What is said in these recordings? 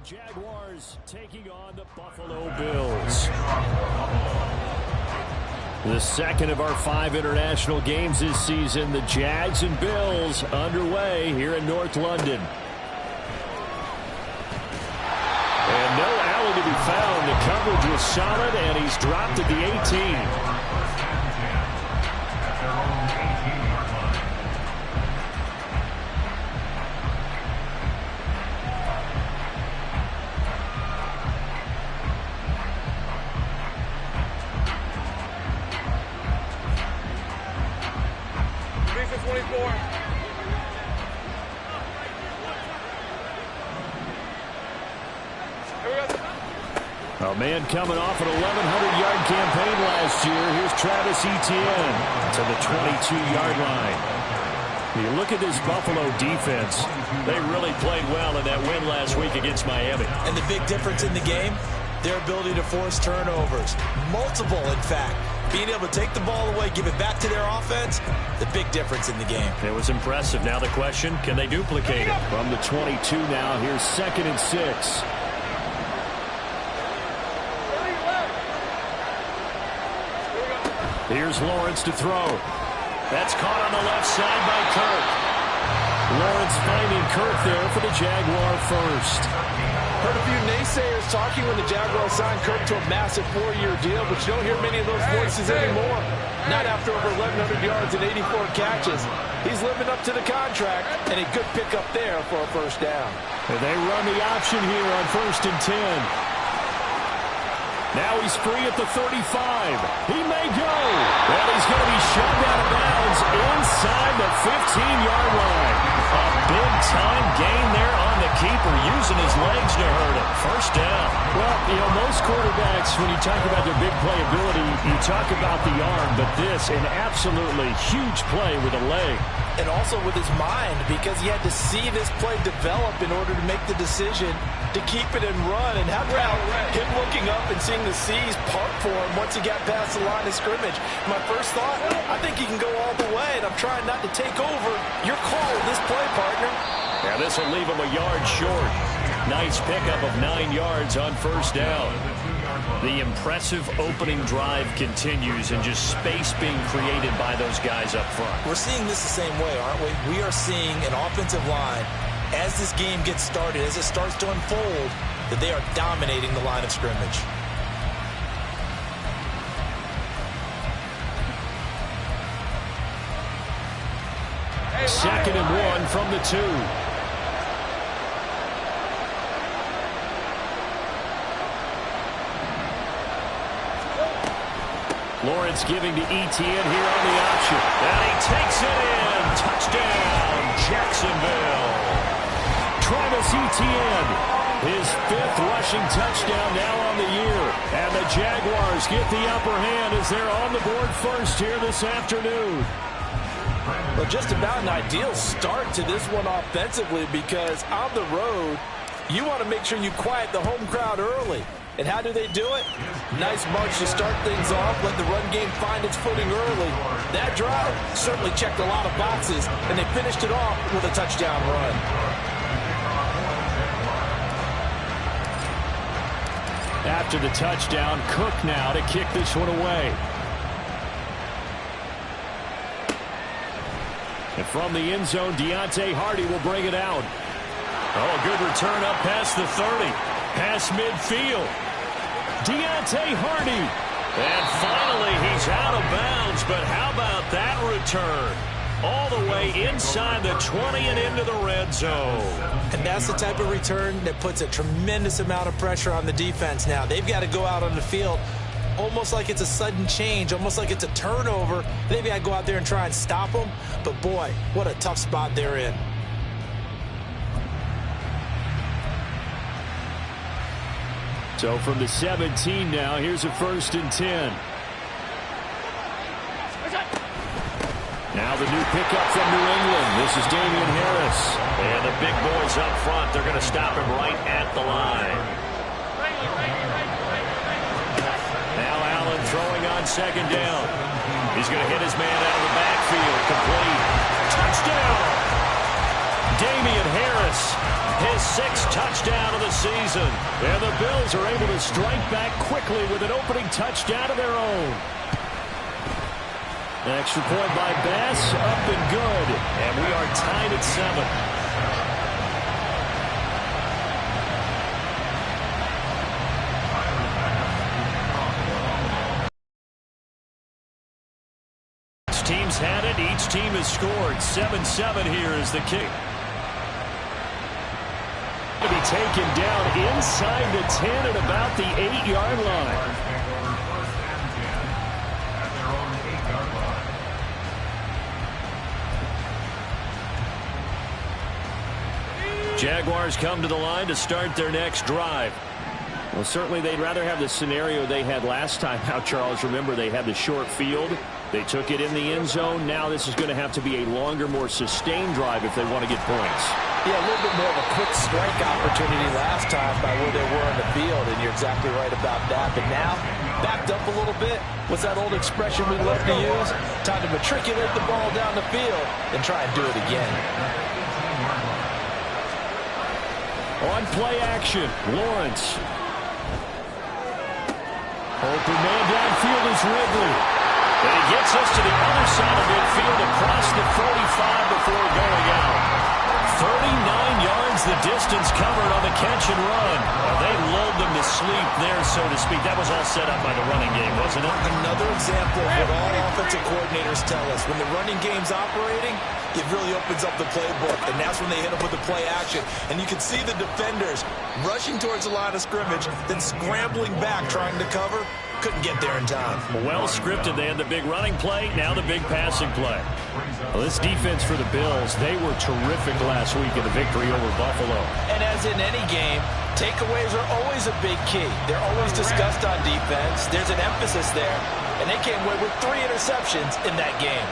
Jaguars taking on the Buffalo Bills. The second of our 5 international games this season, the Jags and Bills underway here in North London. And no Allen to be found. The coverage was solid, and he's dropped at the 18. A man coming off an 1,100-yard campaign last year. Here's Travis Etienne to the 22-yard line. You look at this Buffalo defense. They really played well in that win last week against Miami. And the big difference in the game, their ability to force turnovers. Multiple, in fact. Being able to take the ball away, give it back to their offense, the big difference in the game. It was impressive. Now the question, can they duplicate it? From the 22 now, here's 2nd and 6. Here's Lawrence to throw. That's caught on the left side by Kirk. Lawrence finding Kirk there for the Jaguar first. Heard a few naysayers talking when the Jaguars signed Kirk to a massive 4-year deal, but you don't hear many of those voices anymore. Not after over 1,100 yards and 84 catches. He's living up to the contract, and a good pickup there for a first down. And they run the option here on 1st and 10. Now he's free at the 35. He may go. And he's going to be shoved out of bounds inside the 15-yard line. A big-time gain there on the keeper, using his legs to hurt him. First down. Well, you know, most quarterbacks, when you talk about their big playability, you talk about the arm. But this, an absolutely huge play with a leg. And also with his mind, because he had to see this play develop in order to make the decision to keep it and run. And how about him looking up and seeing the seas part for him once he got past the line of scrimmage? My first thought, I think he can go all the way, and I'm trying not to take over. Your call with this play, partner. Yeah, this will leave him a yard short. Nice pickup of 9 yards on first down. The impressive opening drive continues, and just space being created by those guys up front. We're seeing this the same way, aren't we? We are seeing an offensive line, as this game gets started, as it starts to unfold, that they are dominating the line of scrimmage. Second and 1 from the 2. Lawrence giving to Etienne here on the option. And he takes it in. Touchdown, Jacksonville. Travis Etienne, his 5th rushing touchdown now on the year. And the Jaguars get the upper hand as they're on the board first here this afternoon. Well, just about an ideal start to this one offensively, because on the road, you want to make sure you quiet the home crowd early. And how do they do it? Nice march to start things off. Let the run game find its footing early. That drive certainly checked a lot of boxes, and they finished it off with a touchdown run. After the touchdown, Cook now to kick this one away. And from the end zone, Deontay Hardy will bring it out. Oh, a good return up past the 30. Past midfield. Deontay Hardy. And finally, he's out of bounds. But how about that return? All the way inside the 20 and into the red zone. And that's the type of return that puts a tremendous amount of pressure on the defense now. They've got to go out on the field almost like it's a sudden change, almost like it's a turnover. They've got to go out there and try and stop them. But, boy, what a tough spot they're in. So from the 17 now, here's a 1st and 10. Now the new pickup from New England. This is Damian Harris. And the big boys up front, they're going to stop him right at the line. Now Allen throwing on 2nd down. He's going to hit his man out of the backfield. Complete. Touchdown! Damian Harris, his 6th touchdown of the season. Wilson. And the Bills are able to strike back quickly with an opening touchdown of their own. An extra point by Bass, up and good. And we are tied at 7. Teams had it. Each team has scored. 7-7 here is the kick. To be taken down inside the 10 at about the 8-yard line. Jaguars come to the line to start their next drive. Well, certainly they'd rather have the scenario they had last time out, Charles. Remember, they had the short field. They took it in the end zone. Now this is going to have to be a longer, more sustained drive if they want to get points. Yeah, a little bit more of a quick strike opportunity last time by where they were on the field, and you're exactly right about that. But now, backed up a little bit. What's that old expression we love to use? Time to matriculate the ball down the field and try and do it again. On play action, Lawrence. Open man downfield is Ridley. And he gets us to the other side of midfield across the 45 before going out. 39 yards the distance covered on the catch and run. They lulled them to sleep there, so to speak. That was all set up by the running game, wasn't it? Another example of what all offensive coordinators tell us. When the running game's operating, it really opens up the playbook, and that's when they hit up with the play action. And you can see the defenders rushing towards the line of scrimmage, then scrambling back, trying to cover. Couldn't get there in time. Well scripted. They had the big running play, now the big passing play. Well, this defense for the Bills, they were terrific last week in the victory over Buffalo. And as in any game, takeaways are always a big key. They're always discussed on defense. There's an emphasis there, and they came away with 3 interceptions in that game.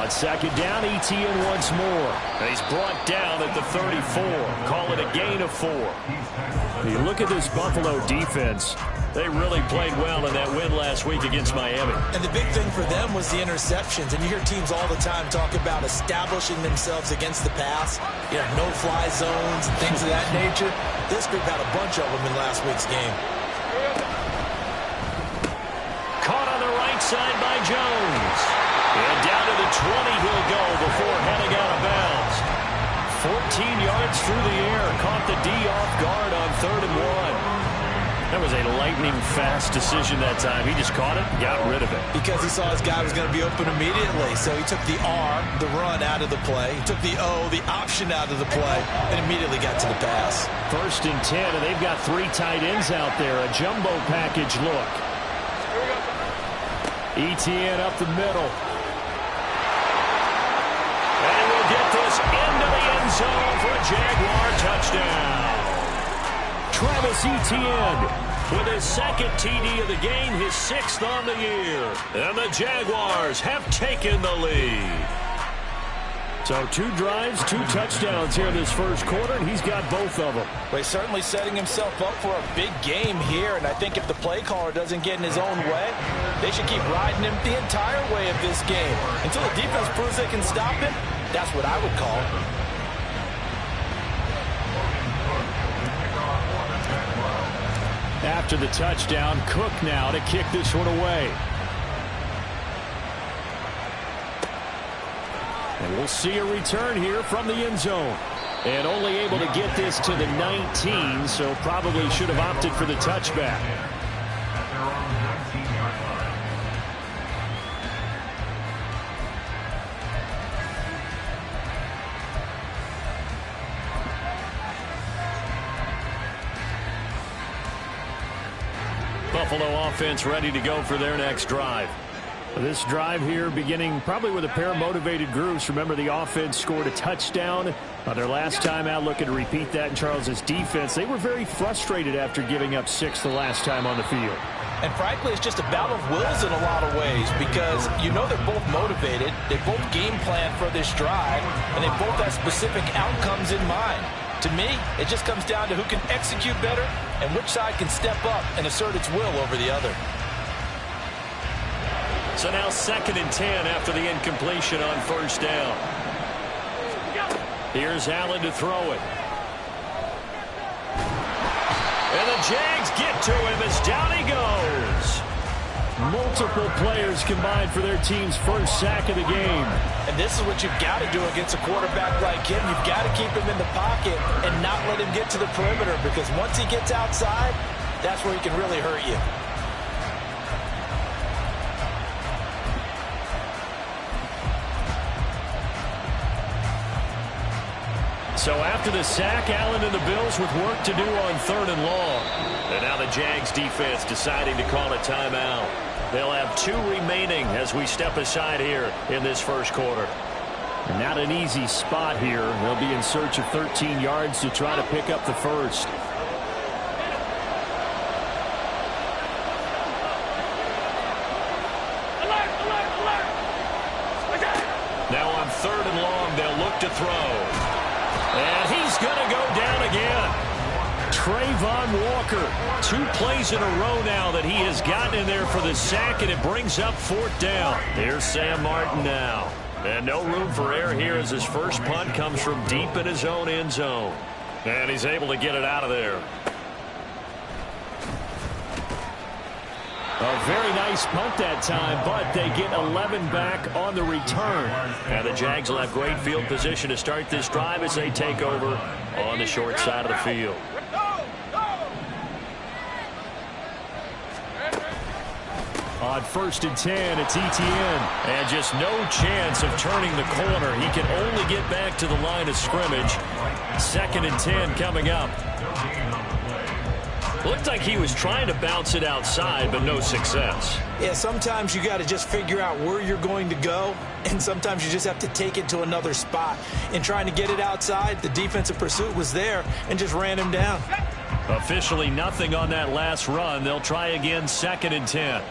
On second down, Etienne once more. And he's brought down at the 34. Call it a gain of 4. You look at this Buffalo defense. They really played well in that win last week against Miami. And the big thing for them was the interceptions. And you hear teams all the time talk about establishing themselves against the pass. You know, no-fly zones and things of that nature. This group had a bunch of them in last week's game. Caught on the right side by Jones. And down to the 20 he'll go before heading out of bounds. 14 yards through the air. Caught the D off guard on 3rd and 1. That was a lightning-fast decision that time. He just caught it, got rid of it. Because he saw his guy was going to be open immediately. So he took the R, the run, out of the play. He took the O, the option, out of the play, and immediately got to the pass. 1st and 10, and they've got 3 tight ends out there. A jumbo package look. Etienne up the middle. And we'll get this into the end zone for a Jaguar touchdown. Travis Etienne with his 2nd TD of the game, his 6th on the year. And the Jaguars have taken the lead. So 2 drives, 2 touchdowns here in this first quarter, and he's got both of them. Well, he's certainly setting himself up for a big game here, and I think if the play caller doesn't get in his own way, they should keep riding him the entire way of this game. Until the defense proves they can stop him, that's what I would call it. After the touchdown, Cook now to kick this one away. And we'll see a return here from the end zone. And only able to get this to the 19, so probably should have opted for the touchback. Buffalo offense ready to go for their next drive. This drive here beginning probably with a pair of motivated groups. Remember, the offense scored a touchdown their last time out. Looking to repeat that in Charles's defense. They were very frustrated after giving up 6 the last time on the field. And frankly, it's just a battle of wills in a lot of ways because you know they're both motivated. They both game plan for this drive, and they both have specific outcomes in mind. To me, it just comes down to who can execute better and which side can step up and assert its will over the other. So now 2nd and 10 after the incompletion on 1st down. Here's Allen to throw it. Jags get to him as down he goes. Multiple players combined for their team's first sack of the game. And this is what you've got to do against a quarterback like him. You've got to keep him in the pocket and not let him get to the perimeter, because once he gets outside, that's where he can really hurt you. So after the sack, Allen and the Bills with work to do on 3rd and long. And now the Jags defense deciding to call a timeout. They'll have 2 remaining as we step aside here in this first quarter. Not an easy spot here. They'll be in search of 13 yards to try to pick up the first. Now on 3rd and long, they'll look to throw. And he's going to go down again. Trayvon Walker, 2 plays in a row now that he has gotten in there for the sack, and it brings up 4th down. Here's Sam Martin now. And no room for error here as his first punt comes from deep in his own end zone. And he's able to get it out of there. A very nice punt that time, but they get 11 back on the return. And the Jags will have great field position to start this drive as they take over on the short side of the field. On 1st and 10, it's Etienne. And just no chance of turning the corner. He can only get back to the line of scrimmage. 2nd and 10 coming up. Looked like he was trying to bounce it outside, but no success. Yeah, sometimes you got to just figure out where you're going to go, and sometimes you just have to take it to another spot. In trying to get it outside, the defensive pursuit was there and just ran him down. Officially nothing on that last run. They'll try again, 2nd and 10.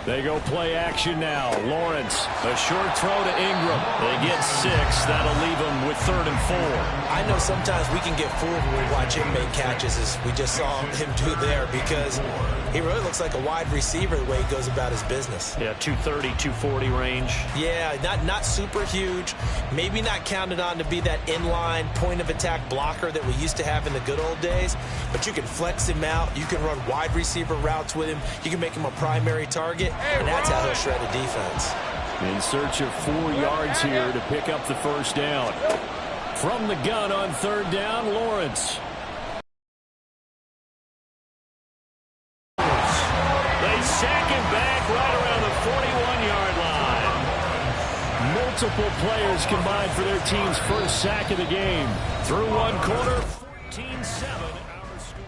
They go play action now. Lawrence, a short throw to Ingram. They get 6. That'll leave them with 3rd and 4. I know sometimes we can get fooled when we watch him make catches, as we just saw him do there, because he really looks like a wide receiver the way he goes about his business. Yeah, 230, 240 range. Yeah, not super huge. Maybe not counted on to be that inline point-of-attack blocker that we used to have in the good old days, but you can flex him out. You can run wide receiver routes with him. You can make him a primary target, and that's how he'll shred a defense. In search of 4 yards here to pick up the first down. From the gun on 3rd down, Lawrence. They sack him back right around the 41-yard line. Multiple players combined for their team's first sack of the game. Through one quarter, 14-7.